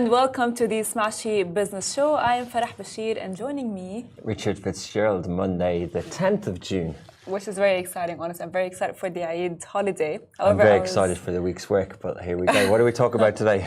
and welcome to the Smashi Business Show. I am Farah Bashir, and joining me, Richard Fitzgerald, Monday, the 10th of June. Which is very exciting, honestly. I'm very excited for the Eid holiday. I'm very excited for the week's work, but here we go. What do we talk about today?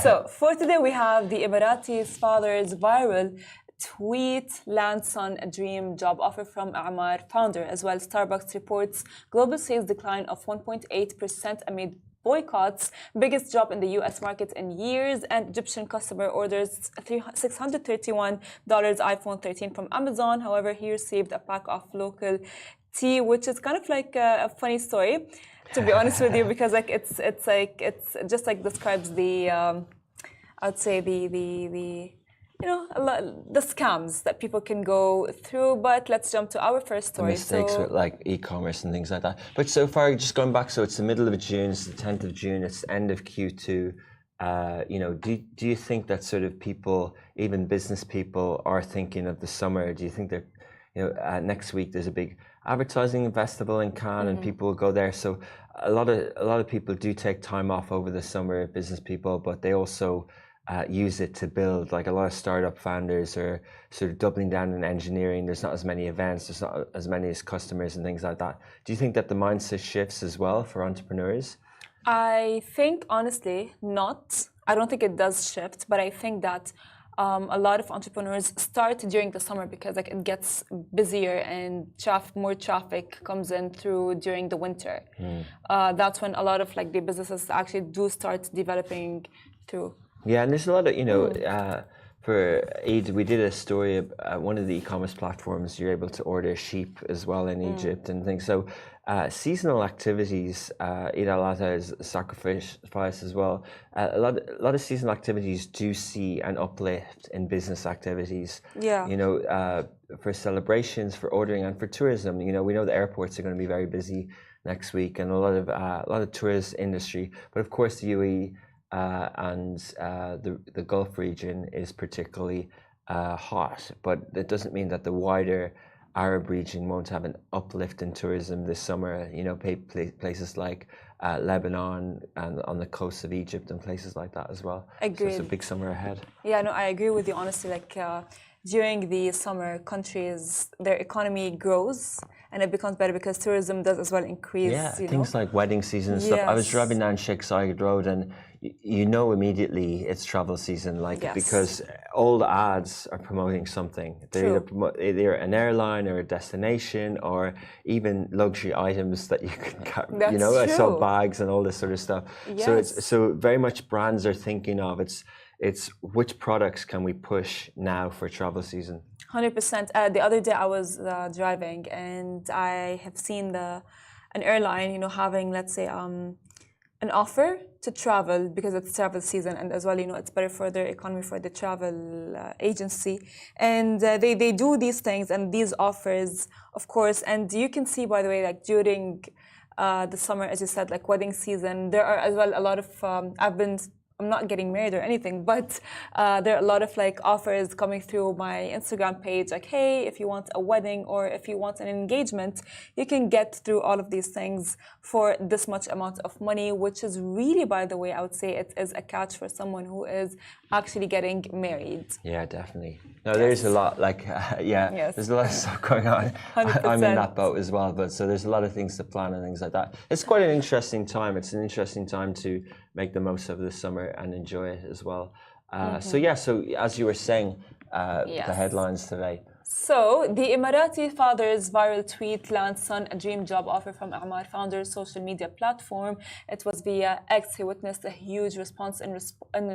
So, for today, we have the Emirati's father's viral tweet lands on a dream job offer from Emaar founder, as well as Starbucks reports global sales decline of 1.8% amid boycotts, biggest drop in the US market in years, and Egyptian customer orders $631 iPhone 13 from Amazon. However, he received a pack of local tea, which is kind of like a funny story, to be honest with you, because like it's just like describes the I'd say the the scams that people can go through. But let's jump to our first story. The mistakes with like e-commerce and things like that. But so far, just going back, so it's the middle of June, it's the 10th of June, it's the end of Q2. Do you think that sort of people, even business people, are thinking of the summer? Do you think that next week there's a big advertising festival in Cannes and people will go there? So a lot of people do take time off over the summer, business people, but they also use it to build. Like a lot of startup founders are sort of doubling down in engineering. There's not as many events, there's not as many as customers and things like that. Do you think that the mindset shifts as well for entrepreneurs? I think honestly not. I don't think it does shift, but I think that a lot of entrepreneurs start during the summer because like it gets busier and more traffic comes in through during the winter. That's when a lot of like the businesses actually do start developing through. Yeah, and there's a lot of, for Eid, we did a story of one of the e-commerce platforms, you're able to order sheep as well in Egypt and things. So seasonal activities, Eid al-Adha is sacrifice as well. A lot of seasonal activities do see an uplift in business activities. Yeah. For celebrations, for ordering, and for tourism. We know the airports are going to be very busy next week, and a lot of tourist industry. But of course, the UAE and the Gulf region is particularly hot, but it doesn't mean that the wider Arab region won't have an uplift in tourism this summer. Places like Lebanon and on the coast of Egypt and places like that as well. Agreed. So it's a big summer ahead. Yeah, no, I agree with you honestly. Like during the summer, countries, their economy grows and it becomes better because tourism does as well increase. Yeah, things like wedding season and stuff. I was driving down Sheikh Zayed Road and immediately it's travel season, because all the ads are promoting something. They're either an airline or a destination or even luxury items that you can carry. I saw bags and all this sort of stuff. Yes. So very much brands are thinking of it's which products can we push now for travel season. 100%. The other day I was driving and I have seen an airline, having, let's say, an offer to travel because it's travel season, and as well, it's better for their economy, for the travel agency. And they do these things and these offers, of course. And you can see, by the way, like during the summer, as you said, like wedding season, there are as well a lot of, I'm not getting married or anything, but there are a lot of like offers coming through my Instagram page, like, hey, if you want a wedding or if you want an engagement, you can get through all of these things for this much amount of money, which is really, by the way, I would say it is a catch for someone who is actually getting married. Yeah, definitely. No, there's a lot, there's a lot of stuff going on. 100%. I'm in that boat as well, but so there's a lot of things to plan and things like that. It's quite an interesting time. It's an interesting time to make the most of the summer and enjoy it as well. So as you were saying, the headlines today. So, the Emirati father's viral tweet lands on a dream job offer from Emaar founder's social media platform. It was via X. He witnessed a huge response in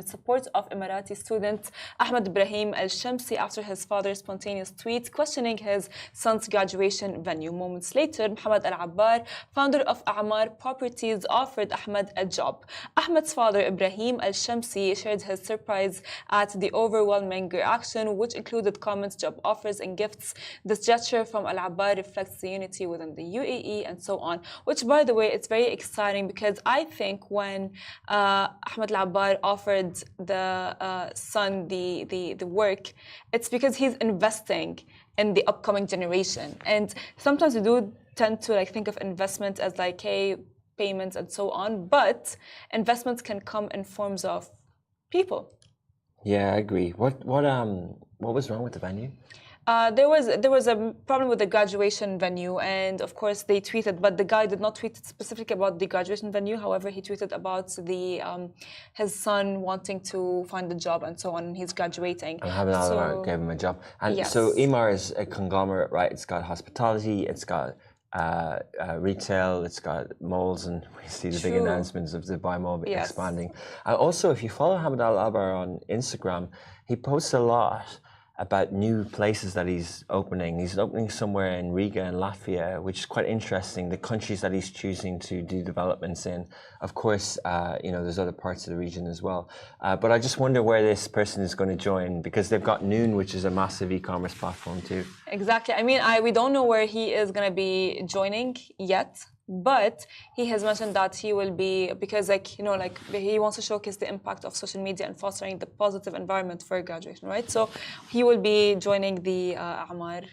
support of Emirati student Ahmed Ibrahim Al-Shamsi after his father's spontaneous tweet questioning his son's graduation venue. Moments later, Mohammed Al-Abbar, founder of Emaar Properties, offered Ahmed a job. Ahmed's father, Ibrahim Al-Shamsi, shared his surprise at the overwhelming reaction, which included comments, job offers, and gifts. This gesture from Al-Abbar reflects the unity within the UAE and so on, which, by the way, it's very exciting because I think when Ahmed Al-Abbar offered the son the work, it's because he's investing in the upcoming generation. And sometimes we do tend to think of investment as hey, payments and so on, but investments can come in forms of people. Yeah, I agree. What was wrong with the venue? There was a problem with the graduation venue, and of course they tweeted, but the guy did not tweet specifically about the graduation venue. However, he tweeted about his son wanting to find a job and so on. He's graduating. And Hamid Al gave him a job. And Yes. so Emaar is a conglomerate, right? It's got hospitality, it's got retail, it's got malls, and we see the big True. announcements of Dubai Mall Yes. expanding. Also, if you follow Hamid Al on Instagram, he posts a lot about new places that he's opening. He's opening somewhere in Riga in Latvia, which is quite interesting, the countries that he's choosing to do developments in. Of course, there's other parts of the region as well. But I just wonder where this person is going to join, because they've got Noon, which is a massive e-commerce platform too. Exactly. I mean, we don't know where he is going to be joining yet, but he has mentioned that he will be, because he wants to showcase the impact of social media and fostering the positive environment for graduation, right? So he will be joining the Emaar.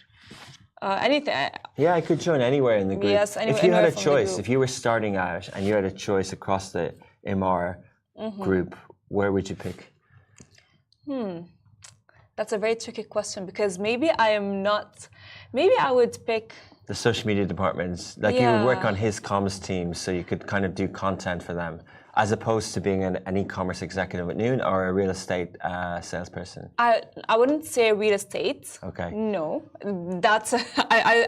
Anything. Yeah, I could join anywhere in the group. Yes, if you had a from the choice, group. if you were starting out and you had a choice across the Emaar group, where would you pick? That's a very tricky question, because maybe I would pick. The social media departments, like you would work on his comms team, so you could kind of do content for them, as opposed to being an e-commerce executive at Noon or a real estate salesperson. I wouldn't say real estate. Okay. No, that's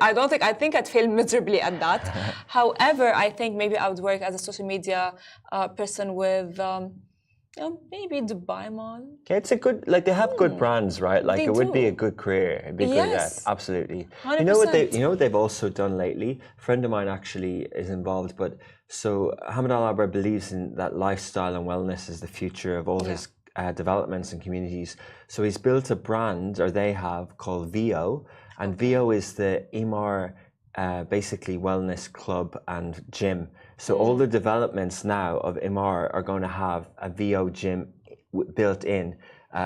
I don't think. I think I'd fail miserably at that. However, I think maybe I would work as a social media person with. Maybe Dubai Mall. Okay, it's a good, they have good brands, right? Like They it would be do. a good career. It'd be good, Yes. yeah, absolutely. 100%. You know what they've also done lately? A friend of mine actually is involved, but so Hamid Al Abar believes in that lifestyle and wellness is the future of all his developments and communities. So he's built a brand, or they have, called VO, and VO is the Emaar basically wellness club and gym. So all the developments now of Emaar are going to have a VO gym built in,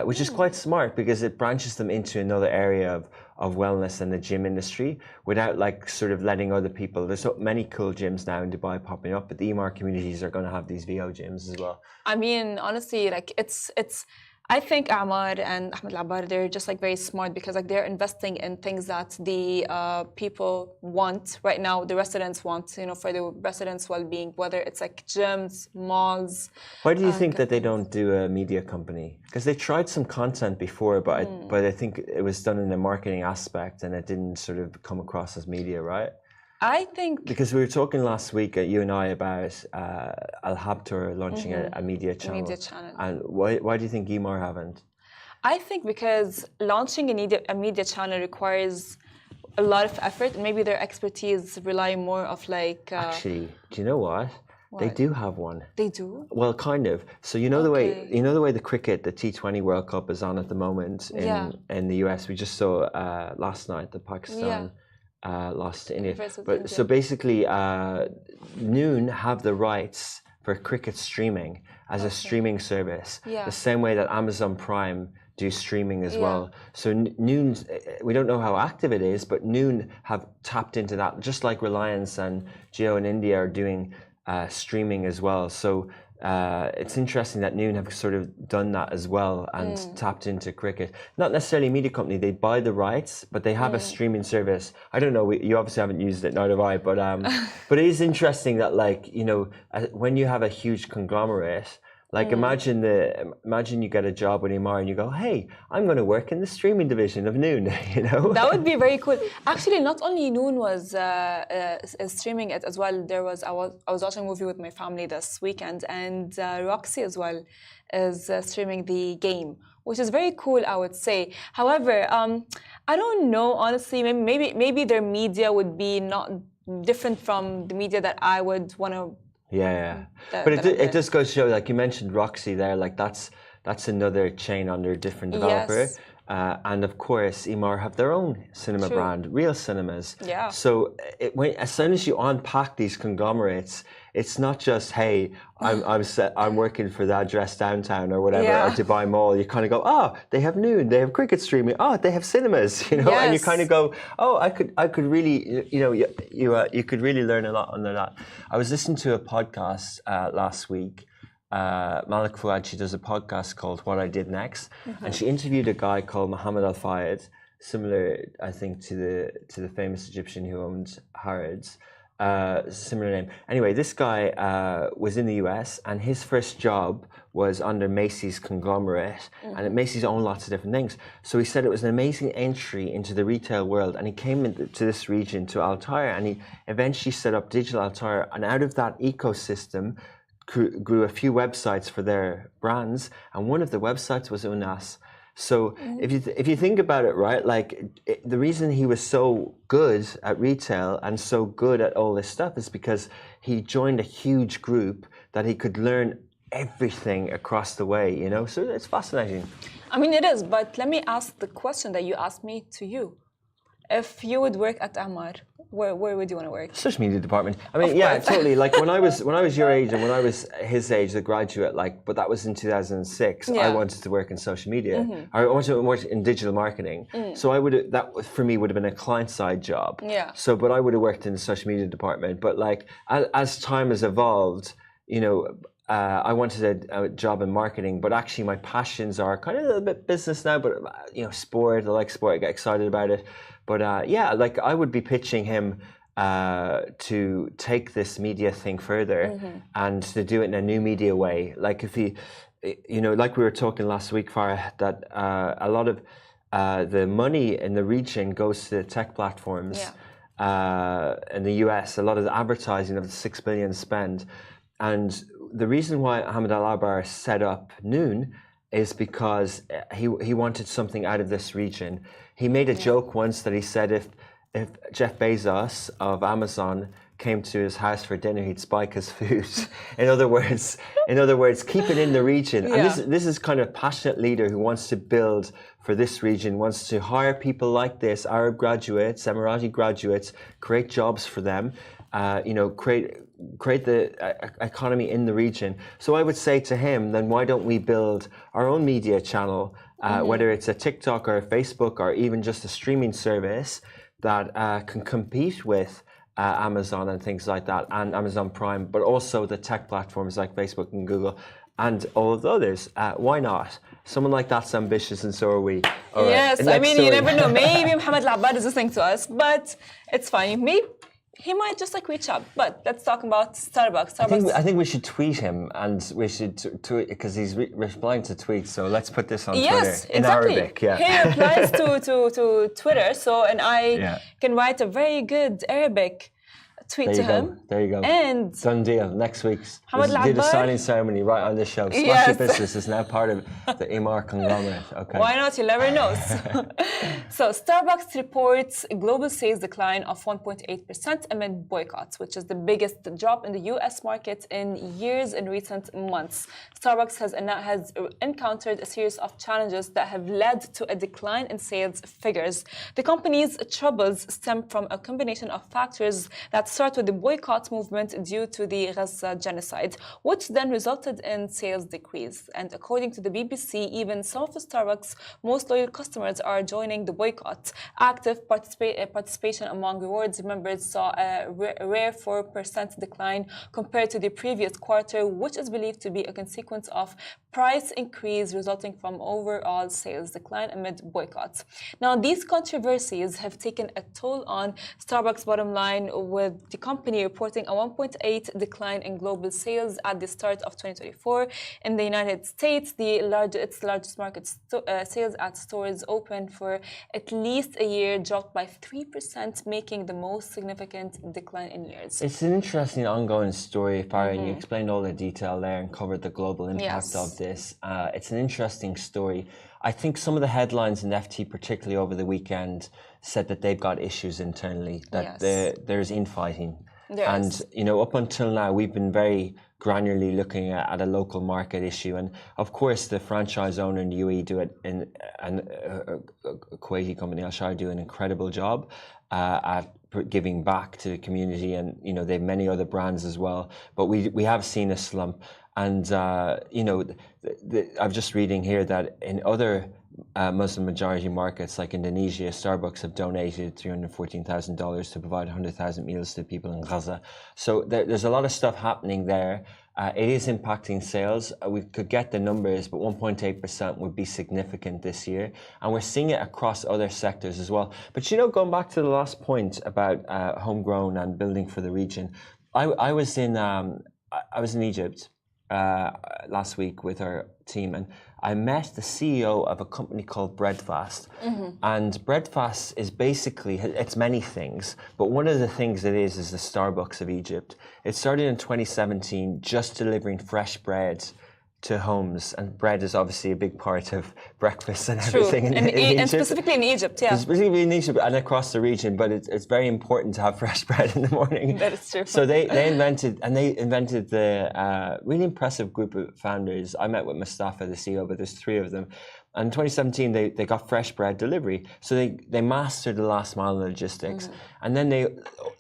which is quite smart, because it branches them into another area of wellness and the gym industry without sort of letting other people. There's so many cool gyms now in Dubai popping up, but the Emaar communities are going to have these VO gyms as well. I mean, honestly, it's. I think Emaar and Ahmed Al-Abar, they're just very smart, because they're investing in things that the people want right now, the residents want, for the residents' well-being, whether it's gyms, malls. Why do you think that they don't do a media company? Because they tried some content before, but I think it was done in a marketing aspect and it didn't sort of come across as media, right? I think because we were talking last week, you and I, about Al Habtoor launching a media channel. And why do you think Emaar haven't? I think because launching a media channel requires a lot of effort, and maybe their expertise rely more of Actually, do you know what? They do have one. They do? Well, kind of. So the way the cricket, the T20 World Cup is on at the moment in the US. We just saw last night that Pakistan lost to India. But so basically, Noon have the rights for cricket streaming as a streaming service, the same way that Amazon Prime do streaming as well. So Noon, we don't know how active it is, but Noon have tapped into that, just like Reliance and Jio in India are doing streaming as well. So it's interesting that Noon have sort of done that as well and tapped into cricket. Not necessarily a media company, they buy the rights, but they have a streaming service. I don't know, you obviously haven't used it, neither have I, but it is interesting that when you have a huge conglomerate, imagine you get a job with Emaar and you go, hey, I'm going to work in the streaming division of Noon, That would be very cool. Actually, not only Noon was streaming it as well. I was watching a movie with my family this weekend, and Roxy as well is streaming the game, which is very cool, I would say. However, I don't know, honestly. Maybe their media would be not different from the media that I would want to. But it does go to show, you mentioned Roxy there, that's another chain under a different developer. Yes. And of course, Emaar have their own cinema brand, Real Cinemas. Yeah. So as soon as you unpack these conglomerates, it's not just, hey, I'm working for the address downtown or whatever, or Dubai Mall. You kind of go, they have Noon, they have cricket streaming, they have cinemas, and you kind of go, I could really, you could really learn a lot under that. I was listening to a podcast last week, Malik Fuad, she does a podcast called What I Did Next, and she interviewed a guy called Mohammed Al Fayed, similar, I think, to the famous Egyptian who owned Harrods. Similar name. Anyway, this guy was in the US, and his first job was under Macy's conglomerate, and Macy's owned lots of different things. So he said it was an amazing entry into the retail world, and he came into this region to Altair, and he eventually set up Digital Altair, and out of that ecosystem grew a few websites for their brands, and one of the websites was Unas. So if you think about it, right, like the reason he was so good at retail and so good at all this stuff is because he joined a huge group that he could learn everything across the way, you know. So it's fascinating. I mean, it is. But let me ask the question that you asked me to you. If you would work at Emaar, where would you want to work? Social media department. I mean, yeah, totally. Like when I was your age and when I was his age, the graduate, like, but that was in 2006. I wanted to work in social media. I wanted to work in digital marketing. So that for me would have been a client side job. Yeah. So, but I would have worked in the social media department. But like as time has evolved, you know, I wanted a job in marketing, but actually my passions are kind of a little bit business now. But you know, sport. I like sport. I get excited about it. But yeah, like I would be pitching him to take this media thing further and to do it in a new media way. Like if he, you know, like we were talking last week, Farah, that a lot of the money in the region goes to the tech platforms. In the US, a lot of the advertising of the $6 billion spend, and the reason why Ahmed Al Abar set up Noon is because he wanted something out of this region. He made a joke once that he said if Jeff Bezos of Amazon came to his house for dinner, he'd spike his food. In other words, keep it in the region. And this is kind of passionate leader who wants to build for this region, wants to hire people like this, Arab graduates, Emirati graduates, create jobs for them, you know, create the economy in the region. So I would say to him, then why don't we build our own media channel, whether it's a TikTok or a Facebook or even just a streaming service that can compete with Amazon and things like that, and Amazon Prime, but also the tech platforms like Facebook and Google and all of the others. Why not? Someone like that's ambitious, and so are we. All yes, right. I mean, you never know. Maybe Mohammed Al Abar is listening to us, but it's fine. Maybe he might just like reach out. But let's talk about Starbucks. I think we should tweet him, and we should tweet because he's replying to tweets. So let's put this on Twitter in Arabic. Yeah. He replies to Twitter. So and I can write a very good Arabic tweet to him. There you go. And done deal. Next week's do the signing ceremony right on this show. Smashi Business is now part of the Emaar conglomerate. Okay. Why not? You never know. So Starbucks reports global sales decline of 1.8% amid boycotts, which is the biggest drop in the US market in years in recent months. Starbucks has encountered a series of challenges that have led to a decline in sales figures. The company's troubles stem from a combination of factors that start with the boycott movement due to the Gaza genocide, which then resulted in sales decrease. And according to the BBC, even some of the Starbucks' most loyal customers are joining the boycott. Active participation among rewards members saw a rare 4% decline compared to the previous quarter, which is believed to be a consequence of price increase resulting from overall sales decline amid boycotts. Now, these controversies have taken a toll on Starbucks' bottom line, with the company reporting a 1.8% decline in global sales at the start of 2024. In the United States, its largest market sales at stores open for at least a year dropped by 3%, making the most significant decline in years. It's an interesting ongoing story, Farah, and you explained all the detail there and covered the global impact of this. It's an interesting story. I think some of the headlines in FT, particularly over the weekend, said that they've got issues internally, that there's infighting. And, you know, up until now, we've been very granularly looking at a local market issue. And, of course, the franchise owner in the UAE do it in a Kuwaiti company, Al-Shar, do an incredible job at giving back to the community. And, you know, they have many other brands as well. But we have seen a slump. And, you know, I'm just reading here that in other Muslim majority markets like Indonesia, Starbucks have donated $314,000 to provide 100,000 meals to people in Gaza. So there's a lot of stuff happening there. It is impacting sales. We could get the numbers, but 1.8% would be significant this year. And we're seeing it across other sectors as well. But, you know, going back to the last point about homegrown and building for the region, I was in Egypt last week with our team, and I met the CEO of a company called Breadfast. And Breadfast is basically, it's many things, but one of the things it is the Starbucks of Egypt. It started in 2017 just delivering fresh bread to homes, and bread is obviously a big part of breakfast and everything in Egypt. And specifically in Egypt, yeah. Specifically in Egypt and across the region, but it's very important to have fresh bread in the morning. That is true. So they invented the really impressive group of founders. I met with Mustafa, the CEO, but there's 3 of them. And in 2017, they got fresh bread delivery. So they mastered the last mile logistics. And then they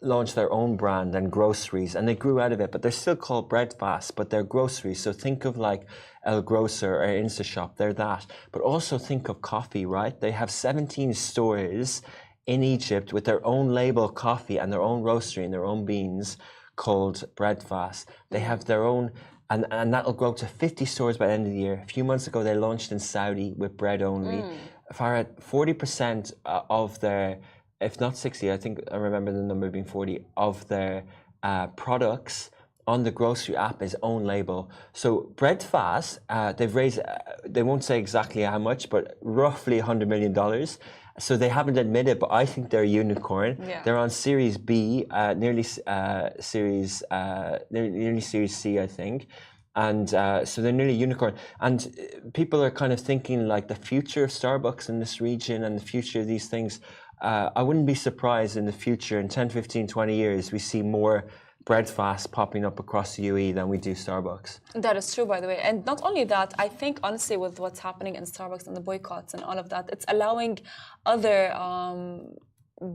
launched their own brand and groceries, and they grew out of it. But they're still called Breadfast, but they're groceries. So think of like El Grocer or Instashop, they're that. But also think of coffee, right? They have 17 stores in Egypt with their own label coffee and their own roastery and their own beans called Breadfast. They have their own... And that'll grow to 50 stores by the end of the year. A few months ago, they launched in Saudi with bread only. Farhad, 40% of their, if not 60, I think I remember the number being 40, of their products on the grocery app is own label. So Breadfast, they've raised, they won't say exactly how much, but roughly $100 million. So they haven't admitted, but I think they're a unicorn. Yeah. They're on Series B, nearly Series C, I think. And so they're nearly unicorn. And people are kind of thinking like the future of Starbucks in this region and the future of these things. I wouldn't be surprised in the future, in 10, 15, 20 years, we see more Breadfast popping up across the UAE than we do Starbucks. That is true, by the way. And not only that, I think honestly with what's happening in Starbucks and the boycotts and all of that, it's allowing other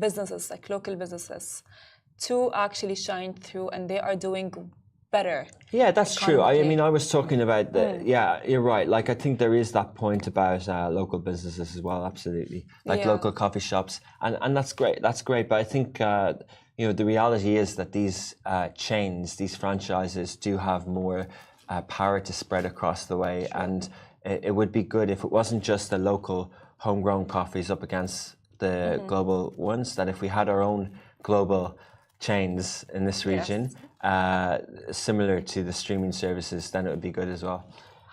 businesses, like local businesses, to actually shine through, and they are doing better. Yeah, that's true. I mean, I was talking about the, yeah, you're right. Like, I think there is that point about local businesses as well, absolutely. Like local coffee shops. And that's great. That's great. But I think, you know, the reality is that these chains, these franchises do have more power to spread across the way. Sure. And it would be good if it wasn't just the local homegrown coffees up against the global ones, that if we had our own global chains in this region, similar to the streaming services, then it would be good as well.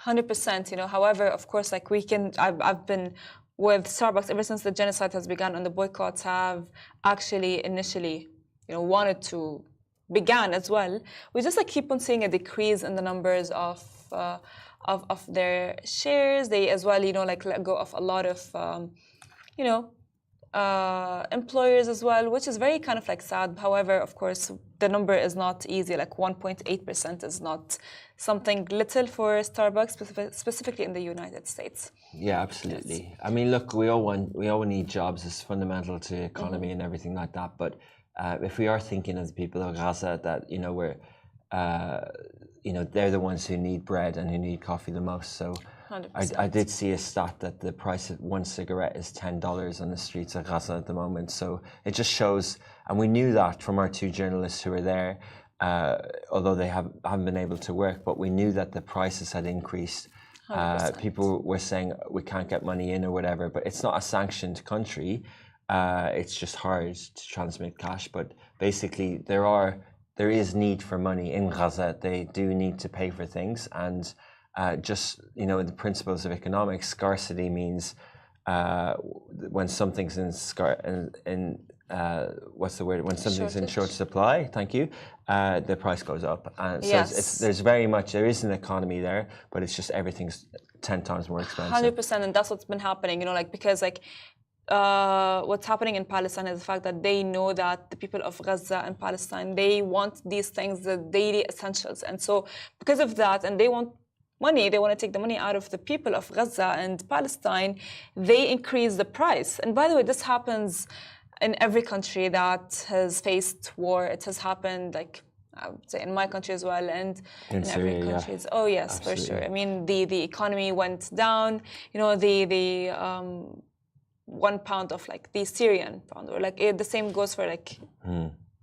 100%, you know, however, of course, like I've been with Starbucks ever since the genocide has begun, and the boycotts have actually initially, you know, began as well. We just like keep on seeing a decrease in the numbers of their shares. They as well, you know, like let go of a lot of, you know, employers as well, which is very kind of like sad. However, of course, the number is not easy. Like 1.8% is not something little for Starbucks, specifically in the United States. Yeah, absolutely. Yes. I mean, look, we all need jobs. It's fundamental to the economy and everything like that. But if we are thinking as people of Gaza that, you know, we're, you know, they're the ones who need bread and who need coffee the most. So 100%. I did see a stat that the price of one cigarette is $10 on the streets of Gaza at the moment. So it just shows, and we knew that from our 2 journalists who were there, although they haven't been able to work, but we knew that the prices had increased. People were saying we can't get money in or whatever, but it's not a sanctioned country. It's just hard to transmit cash. But basically, there is need for money in Gaza. They do need to pay for things, and just, you know, the principles of economics, scarcity means when something's what's the word? When something's in short supply, thank you, the price goes up. And so there is an economy there, but it's just everything's 10 times more expensive. 100%, and that's what's been happening, you know, like, because like what's happening in Palestine is the fact that they know that the people of Gaza and Palestine, they want these things, the daily essentials. And so because of that, and they want money, they want to take the money out of the people of Gaza and Palestine, they increase the price. And by the way, this happens in every country that has faced war. It has happened like I would say in my country as well, and in Syria, every country. yeah. Oh yes, Absolutely. for sure. I mean, the economy went down. You know, the £1 of like the Syrian pound, or like the same goes for like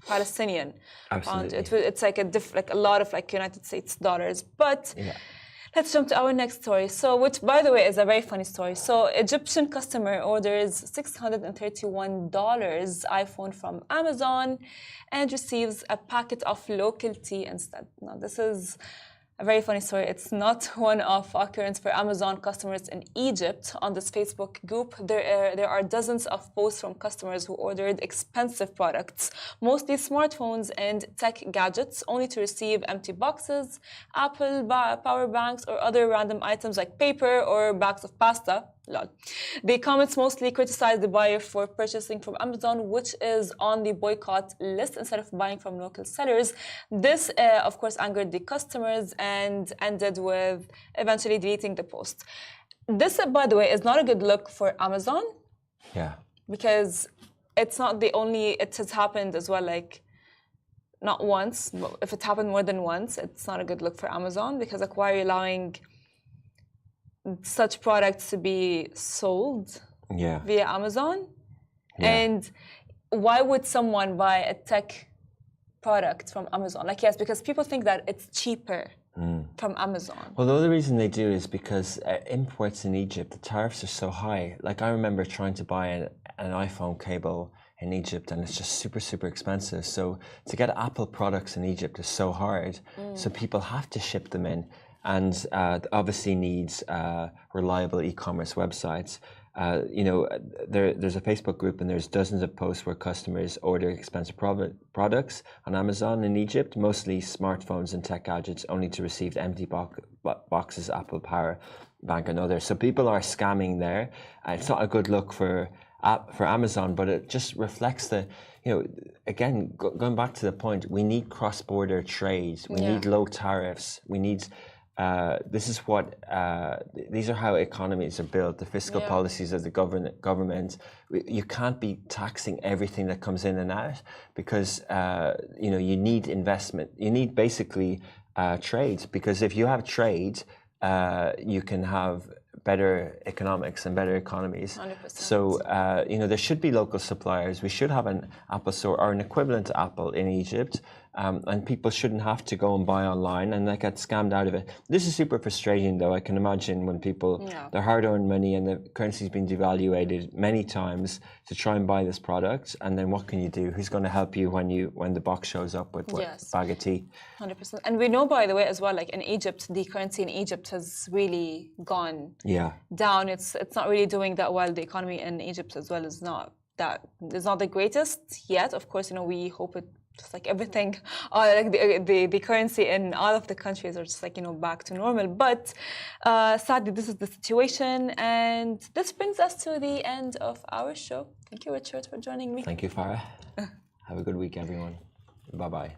Palestinian pound. Absolutely. It's like like a lot of like United States dollars. But Yeah. let's jump to our next story. So, which by the way is a very funny story. So, Egyptian customer orders $631 iPhone from Amazon and receives a packet of local tea instead. Now, this is a very funny story. It's not one-off occurrence for Amazon customers in Egypt. On this Facebook group, there are dozens of posts from customers who ordered expensive products, mostly smartphones and tech gadgets, only to receive empty boxes, Apple power banks, or other random items like paper or bags of pasta. Lol. The comments mostly criticize the buyer for purchasing from Amazon, which is on the boycott list instead of buying from local sellers. This, of course, angered the customers and ended with eventually deleting the post. This, by the way, is not a good look for Amazon. Yeah. Because it's not the only, it has happened as well, like not once, but if it happened more than once, it's not a good look for Amazon, because like, why are you allowing such products to be sold via Amazon? Yeah. And why would someone buy a tech product from Amazon? Like, yes, because people think that it's cheaper from Amazon. Well, the other reason they do is because imports in Egypt, the tariffs are so high. Like, I remember trying to buy an iPhone cable in Egypt, and it's just super, super expensive. So to get Apple products in Egypt is so hard. So people have to ship them in, and obviously needs reliable e-commerce websites. You know, there's a Facebook group, and there's dozens of posts where customers order expensive products on Amazon in Egypt, mostly smartphones and tech gadgets, only to receive empty boxes, Apple Power Bank and others. So people are scamming there. It's not a good look for Amazon, but it just reflects the, you know, again, going back to the point, we need cross-border trade. We need low tariffs. We need... this is what these are how economies are built. The fiscal policies of the government. You can't be taxing everything that comes in and out, because you know, you need investment. You need basically trade, because if you have trade, you can have better economics and better economies. 100%. So you know, there should be local suppliers. We should have an Apple store or an equivalent to Apple in Egypt. And people shouldn't have to go and buy online and like get scammed out of it. This is super frustrating, though. I can imagine when people, their hard-earned money and the currency's been devaluated many times to try and buy this product, and then what can you do? Who's going to help you when the box shows up with a bag of tea? 100%. And we know, by the way, as well, like in Egypt, the currency in Egypt has really gone down. It's not really doing that well. The economy in Egypt as well is not the greatest yet. Of course, you know, we hope it. Just like everything, like the currency in all of the countries are just like, you know, back to normal. But sadly, this is the situation. And this brings us to the end of our show. Thank you, Richard, for joining me. Thank you, Farah. Have a good week, everyone. Bye-bye.